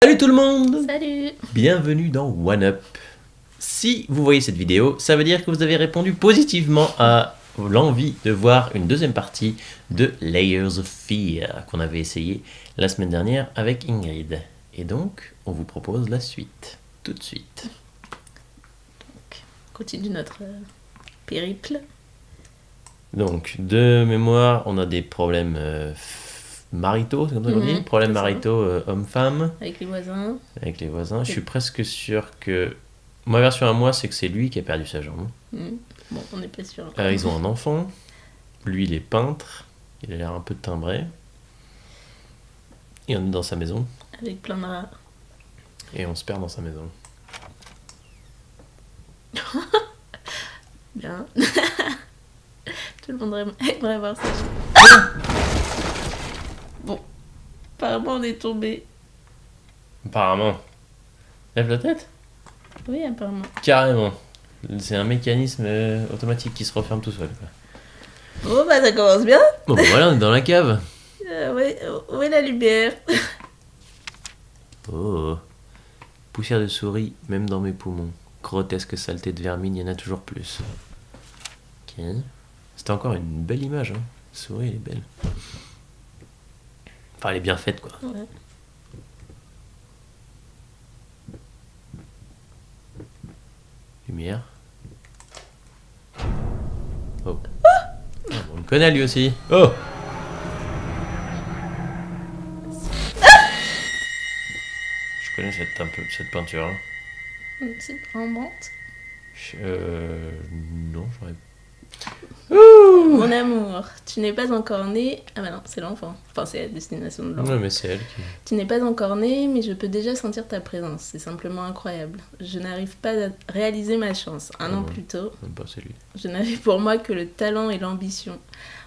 Salut tout le monde! Salut! Bienvenue dans One Up. Si vous voyez cette vidéo, ça veut dire que vous avez répondu positivement à l'envie de voir une deuxième partie de Layers of Fear qu'on avait essayé la semaine dernière avec Ingrid. Et donc, on vous propose la suite, tout de suite. Donc, on continue notre périple. Donc, de mémoire, on a des problèmes maritaux, c'est comme ça qu'on dit? Problèmes maritaux hommes-femmes. Avec les voisins. Avec les voisins. Je suis presque sûr que... Ma version à moi, c'est que c'est lui qui a perdu sa jambe. Bon, on n'est pas sûr. Ils ont un enfant. Lui, il est peintre. Il a l'air un peu timbré. Et on est dans sa maison. Avec plein de rats. Et on se perd dans sa maison. Bien. Tout le monde aimerait voir ça. Bon. Apparemment, on est tombé. Apparemment. Lève la tête? Oui, apparemment. Carrément. C'est un mécanisme automatique qui se referme tout seul. Quoi. Oh, bah ça commence bien. Bon, bah voilà, on est dans la cave. Oui, où est la lumière? Oh. Poussière de souris, même dans mes poumons. Grotesque saleté de vermine, il y en a toujours plus. Ok. C'était encore une belle image, hein. La souris, elle est belle. Enfin, elle est bien faite, quoi. Ouais. Lumière. Oh. On le connaît, lui aussi. Oh! Je connais cette peinture. Hein. C'est Rembrandt. Non, j'aurais... Mon amour, tu n'es pas encore né. Ah bah non, c'est l'enfant. Enfin, c'est la destination de l'enfant. Ouais, mais c'est elle qui... Tu n'es pas encore né, mais je peux déjà sentir ta présence. C'est simplement incroyable. Je n'arrive pas à réaliser ma chance. Un an plus tôt, c'est lui. je n'avais pour moi que le talent et l'ambition.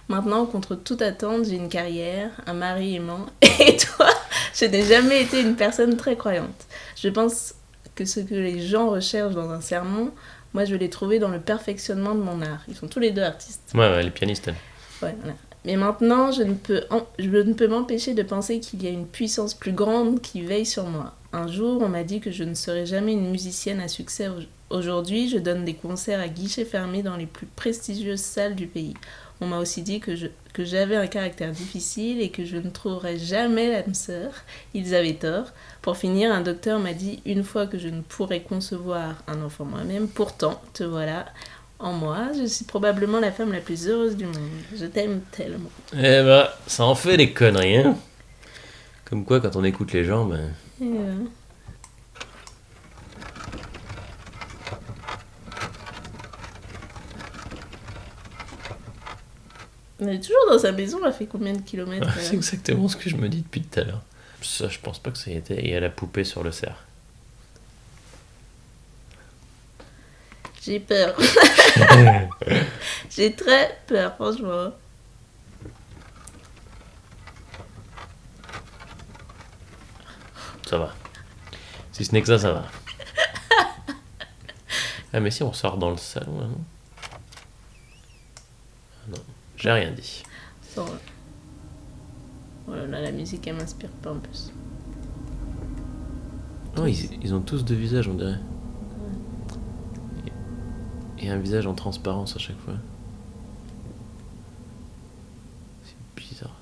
Maintenant, contre toute attente, j'ai une carrière, un mari aimant. Et toi, je n'ai jamais été une personne très croyante. Je pense que ce que les gens recherchent dans un sermon, moi, je l'ai trouvé dans le perfectionnement de mon art. Ils sont tous les deux artistes. Ouais, les pianistes, elle. Ouais, voilà. Mais maintenant, je ne peux m'empêcher de penser qu'il y a une puissance plus grande qui veille sur moi. Un jour, on m'a dit que je ne serais jamais une musicienne à succès. Aujourd'hui, je donne des concerts à guichets fermés dans les plus prestigieuses salles du pays. On m'a aussi dit que j'avais un caractère difficile et que je ne trouverais jamais l'âme sœur. Ils avaient tort. Pour finir, un docteur m'a dit une fois que je ne pourrais concevoir un enfant moi-même. Pourtant, te voilà en moi. Je suis probablement la femme la plus heureuse du monde. Je t'aime tellement. Eh bah, ça en fait des conneries, hein. Comme quoi, quand on écoute les gens, ben... On est toujours dans sa maison, elle fait combien de kilomètres? C'est exactement ce que je me dis depuis tout à l'heure. Ça, je pense pas que ça y était. Et il y a la poupée sur le cerf. J'ai peur. J'ai très peur, franchement. Ça va. Si ce n'est que ça va. Ah mais si on sort dans le salon là, non? Ah non, j'ai rien dit. Ça va. Oh là là, la musique elle m'inspire pas en plus. Non, ils ont tous deux visages, on dirait. Et un visage en transparence à chaque fois. C'est bizarre.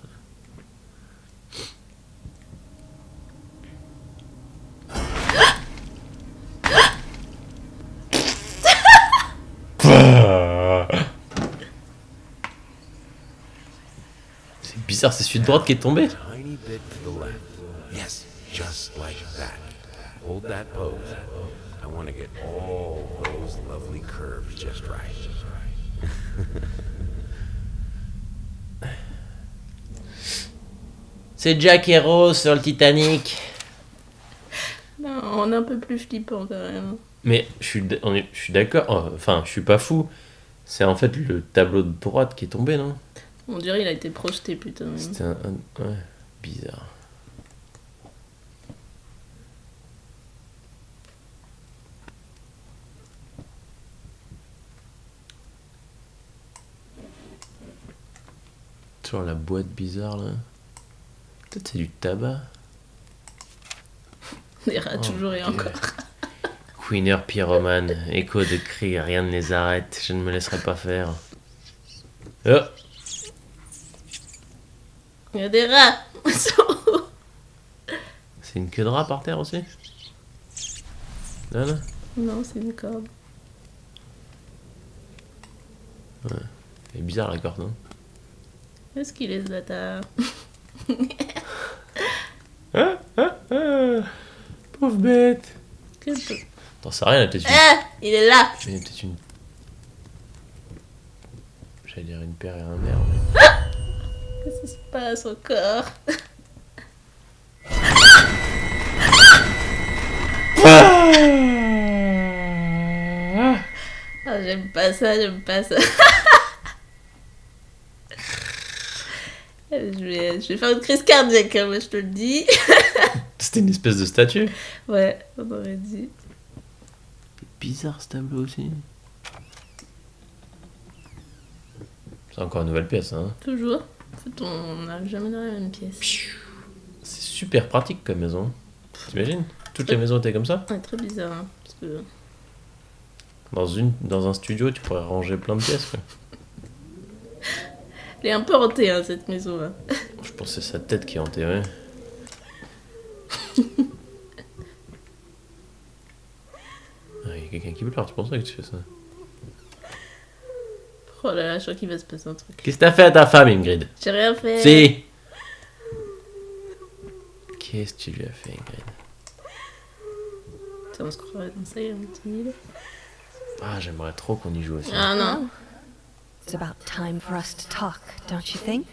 C'est bizarre, c'est celui de droite qui est tombé. Tiny bit to the left. Yes, just like that. Hold that pose. I want to get all those lovely curves just right. C'est Jack et Rose sur le Titanic. Non, on est un peu plus flippant quand même. Mais je suis d'accord, enfin je suis pas fou. C'est en fait le tableau de droite qui est tombé, non? On dirait il a été projeté plutôt. C'était ouais, bizarre. Sur la boîte bizarre là. Peut-être c'est du tabac. Des rats toujours et Dieu. encore. Queener pyromane, écho de cris, rien ne les arrête, je ne me laisserai pas faire. Oh, Il y a des rats. c'est une queue de rat par terre aussi? Non, non. Non, c'est une corde. C'est bizarre la corde, hein. Qu'est-ce qu'il est ce bâtard? Pauvre bête. Qu'est-ce que- T'en sais rien, elle a peut-être Ah, il est là. une... Elle a peut-être une... J'allais dire une paire et un mère, mais... Qu'est-ce qui se passe encore? Ah, j'aime pas ça, j'aime pas ça. Je vais faire une crise cardiaque, hein, moi, je te le dis. C'était une espèce de statue. Ouais, on aurait dit. Bizarre ce tableau aussi. C'est encore une nouvelle pièce, hein. Toujours. En fait, on n'arrive jamais dans la même pièce. C'est super pratique comme maison. T'imagines? Toutes les maisons étaient comme ça. Ouais, très bizarre, hein, parce que... Dans un studio, tu pourrais ranger plein de pièces, quoi. Elle est un peu hantée, hein, cette maison, là. Je pense que c'est sa tête qui est enterrée. Ah, il y a quelqu'un qui pleure, c'est pour ça que tu fais ça. Oh là là, je crois qu'il va se passer un truc. Qu'est-ce que t'as fait à ta femme, Ingrid? J'ai rien fait. Si! Qu'est-ce que tu lui as fait, Ingrid? Putain, on se croirait dans ça, il y a un petit île. Ah, j'aimerais trop qu'on y joue aussi. Ah non. It's about time for us to talk, don't you think?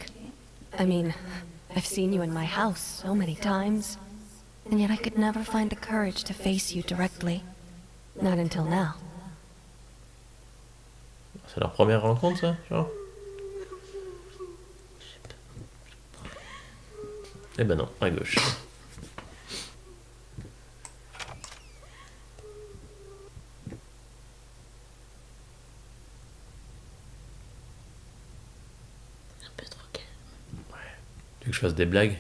I mean, I've seen you in my house so many times, and yet I could never find the courage to face you directly. Not until now. C'est leur première rencontre, ça, genre? Eh ben non, à gauche. Un peu trop calme. Tu veux que je fasse des blagues?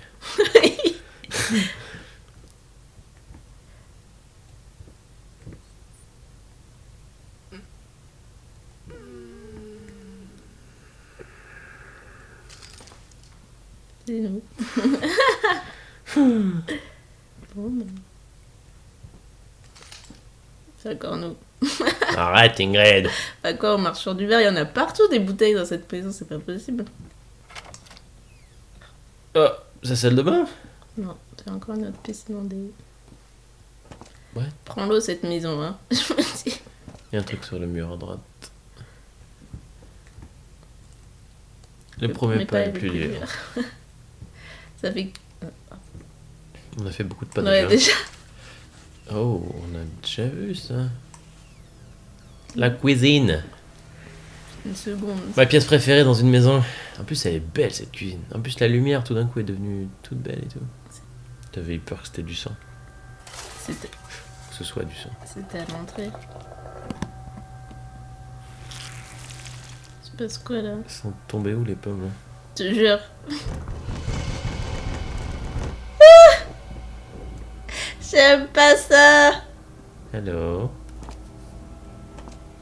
C'est nous. Bon, ben. C'est encore nous. Arrête, Ingrid! Pas quoi, en marchant du verre, il y en a partout des bouteilles dans cette maison, c'est pas possible. Oh, c'est celle de bain? Non, c'est encore une autre pièce inondée. Ouais. Prends l'eau cette maison, hein. Je me dis. Il y a un truc sur le mur à droite. Le premier pas est le plus dur. Ça fait. On a fait beaucoup de pas Ouais, déjà. déjà. Oh, on a déjà vu ça. La cuisine. Une seconde. Ma pièce préférée dans une maison. En plus, elle est belle cette cuisine. En plus, la lumière tout d'un coup est devenue toute belle et tout. T'avais eu peur que c'était du sang. C'était Que ce soit du sang. c'était à l'entrée. Il se passe quoi là? Elles sont tombées où les pommes là? Je te jure. J'aime pas ça. Hello.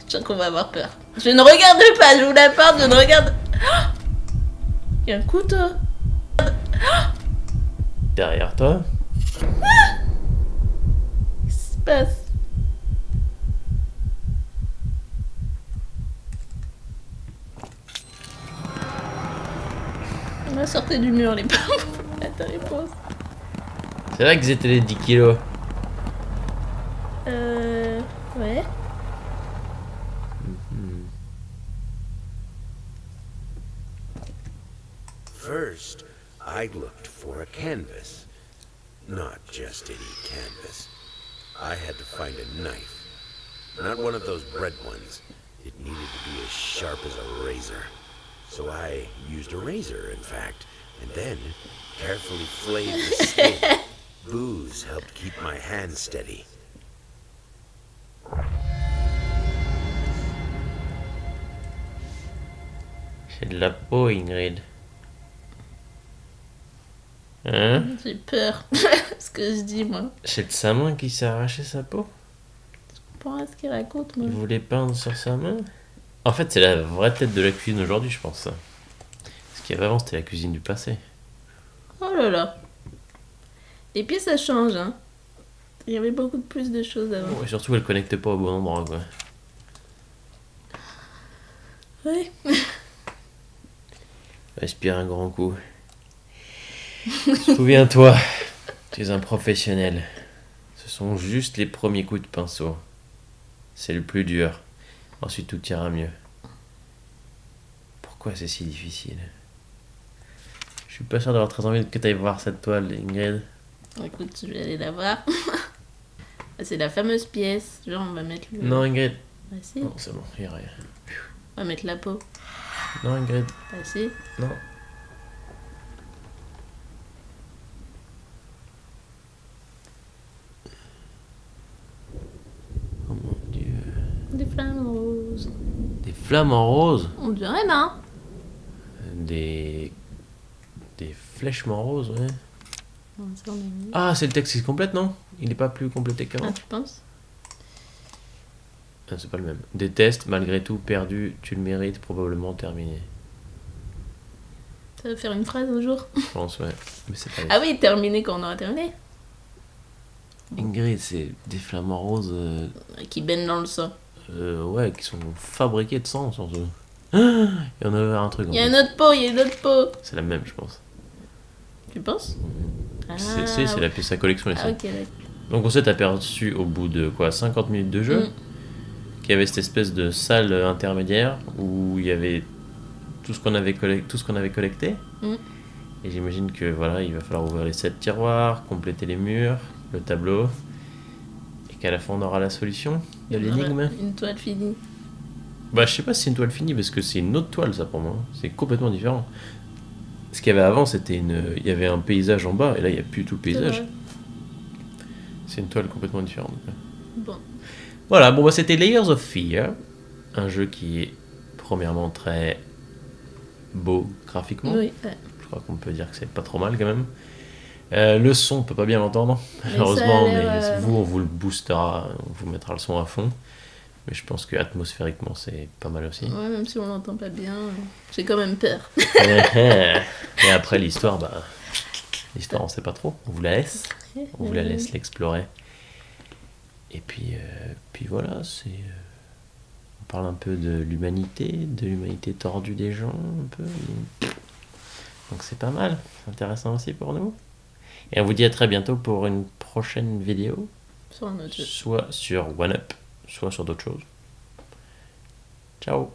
Je sens qu'on va avoir peur. Je ne regarde pas, je vous la porte, je ne regarde. Il y a un couteau. Derrière toi. Qu'est-ce qui se passe? On va sortir du mur les pommes. À ta réponse. C'est vrai qu'ils étaient les 10 kilos. Ouais. First, I looked for a canvas. Not just any canvas. I had to find a knife. Not one of those bread ones. It needed to be as sharp as a razor. So I used a razor, in fact, and then carefully flayed the skin. Booze helped keep my hand steady. C'est de la peau, Ingrid. Hein? J'ai peur. Ce que je dis, moi. C'est de sa main qui s'est arraché sa peau? Pour ce qu'il raconte, moi. Il voulait peindre sur sa main? En fait, c'est la vraie tête de la cuisine aujourd'hui, je pense. Ça. Ce qu'il y avait avant, c'était la cuisine du passé. Oh là là. Les pieds, ça change, hein. Il y avait beaucoup plus de choses avant. Et surtout, elle connectait pas au bon endroit, quoi. Oui. Respire un grand coup. Souviens-toi, tu es un professionnel. Ce sont juste les premiers coups de pinceau. C'est le plus dur. Ensuite, tout ira mieux. Pourquoi c'est si difficile? Je suis pas sûr d'avoir très envie que tu ailles voir cette toile, Ingrid. Écoute, je vais aller la voir. C'est la fameuse pièce. Genre, on va mettre le... Non, Ingrid. Ah si, Non, c'est bon, il y a rien. on va mettre la peau. Non, Ingrid. Ah si. Non. Oh mon Dieu. Des flammes roses. Des flammes en rose. On dirait, non? Des flèchements roses, ouais. Non, ça, on a mis. Ah, c'est le texte qui se complète, non? Il n'est pas plus complété qu'avant. Ah, tu penses? Ah, c'est pas le même. Des tests, malgré tout, perdu, tu le mérites, probablement terminé. Ça va faire une phrase un jour. Je pense, ouais. Mais c'est pas Ah oui, terminé quand on aura terminé. Ingrid, c'est des flamants roses, Qui baigne dans le sang. ouais, qui sont fabriqués de sang, surtout. Ah, il y en avait un truc. Il y a une autre peau, il y a une autre peau. C'est la même, je pense. Tu penses? Ah, C'est la pièce à collection, les Ah, ça. ok, d'accord. Donc on s'est aperçu au bout de quoi, 50 minutes de jeu, qu'il y avait cette espèce de salle intermédiaire où il y avait tout ce qu'on avait collecté. Mm. Et j'imagine que voilà, il va falloir ouvrir les 7 tiroirs, compléter les murs, le tableau, et qu'à la fin on aura la solution de l'énigme. Une toile finie. Bah je sais pas si c'est une toile finie parce que c'est une autre toile ça pour moi. C'est complètement différent. Ce qu'il y avait avant, il y avait un paysage en bas et là il n'y a plus tout le C'est paysage. vrai. C'est une toile complètement différente. Bon. Voilà, bon bah c'était Layers of Fear, un jeu qui est premièrement très beau graphiquement. Oui, ouais. Je crois qu'on peut dire que c'est pas trop mal quand même. Le son, on peut pas bien l'entendre, Mais malheureusement, ça a mais l'air, vous, on vous le boostera, on vous mettra le son à fond. Mais je pense que atmosphériquement, c'est pas mal aussi. Ouais, même si on l'entend pas bien, j'ai quand même peur. Et après l'histoire, bah, l'histoire on sait pas trop, on vous la laisse. On vous la laisse l'explorer. Et puis voilà, on parle un peu de l'humanité tordue des gens, un peu. Donc c'est pas mal, c'est intéressant aussi pour nous. Et on vous dit à très bientôt pour une prochaine vidéo, Sur un autre jeu. soit sur OneUp, soit sur d'autres choses. Ciao!